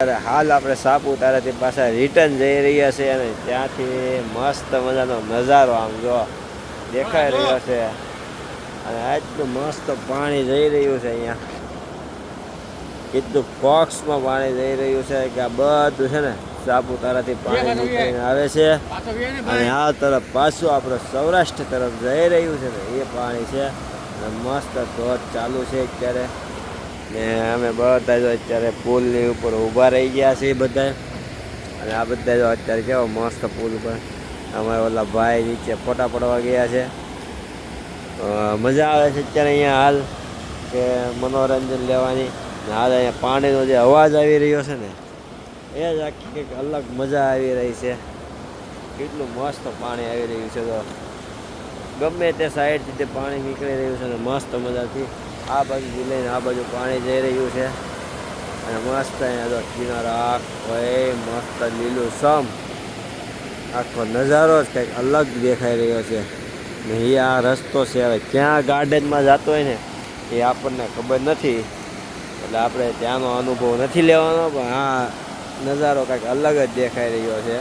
હાલ આપણે સાપુતારાથી પાછા રિટર્ન જઈ રહ્યા છીએ અને ત્યાંથી મસ્ત મજાનો નજારો આમ જો દેખાઈ રહ્યો છે અને આટલું મસ્ત પાણી જઈ રહ્યું છે. અહીંયા કેટલું ફોક્સમાં પાણી જઈ રહ્યું છે કે આ બધું છે ને સાપુતારાથી પાણી નીકળીને આવે છે અને આ તરફ પાછું આપણે સૌરાષ્ટ્ર તરફ જઈ રહ્યું છે ને એ પાણી છે અને મસ્ત ધોધ ચાલુ છે અત્યારે. ને અમે બધા જો અત્યારે પુલની ઉપર ઊભા રહી ગયા છીએ બધા અને આ બધા જો અત્યારે કેવો મસ્ત પુલ ઉપર અમારા ઓલા ભાઈ નીચે ફોટા પડવા ગયા છે. મજા આવે છે અત્યારે અહીંયા હાલ કે મનોરંજન લેવાની. હાલ અહીંયા પાણીનો જે અવાજ આવી રહ્યો છે ને એ જ આખી કંઈક અલગ મજા આવી રહી છે. કેટલું મસ્ત પાણી આવી રહ્યું છે તો ગમે તે સાઈડથી તે પાણી નીકળી રહ્યું છે ને મસ્ત મજાથી આ બાજુ લઈને આ બાજુ પાણી જઈ રહ્યું છે અને મસ્ત અહીંયા તો કિનારો આખો મસ્ત લીલું સમ આખો નજારો જ કંઈક અલગ દેખાઈ રહ્યો છે. ને એ આ રસ્તો છે હવે ક્યાં ગાર્ડનમાં જતો હોય ને એ આપણને ખબર નથી એટલે આપણે ત્યાંનો અનુભવ નથી લેવાનો પણ આ નજારો કંઈક અલગ જ દેખાઈ રહ્યો છે.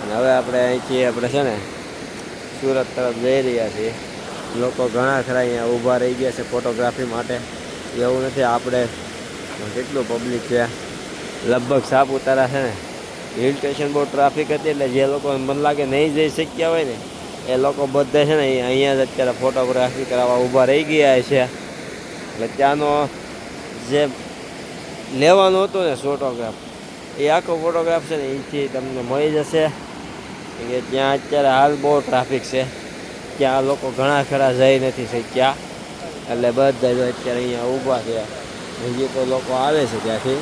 અને હવે આપણે અહીંથી આપણે છે ને સુરત તરફ જઈ રહ્યા છીએ. લોકો ઘણા ખરા અહીંયા ઊભા રહી ગયા છે ફોટોગ્રાફી માટે. એવું નથી આપણે કેટલું પબ્લિક છે. લગભગ સાપુતારા છે ને હિલ સ્ટેશન બહુ ટ્રાફિક હતી એટલે જે લોકો મને લાગે નહીં જઈ શક્યા હોય ને એ લોકો બધા છે ને અહીંયા જ અત્યારે ફોટોગ્રાફી કરાવવા ઊભા રહી ગયા છે. એટલે ત્યાંનો જે લેવાનું હતું ને ફોટોગ્રાફ એ આખો ફોટોગ્રાફ છે ને એથી તમને મળી જશે કે ત્યાં અત્યારે હાલ બહુ ટ્રાફિક છે. ત્યાં લોકો ઘણા ખરા જઈ નથી શક્યા એટલે બધા જો અત્યારે અહીંયા ઊભા છે. હજી તો લોકો આવે છે ત્યાંથી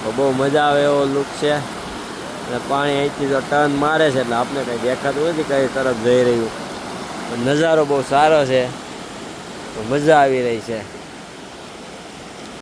તો બહુ મજા આવે એવો લુક છે. અને પાણી અહીંથી જો ટર્ન મારે છે એટલે આપણે કંઈ દેખાતું નથી કઈ તરફ જઈ રહ્યું. નજારો બહુ સારો છે તો મજા આવી રહી છે.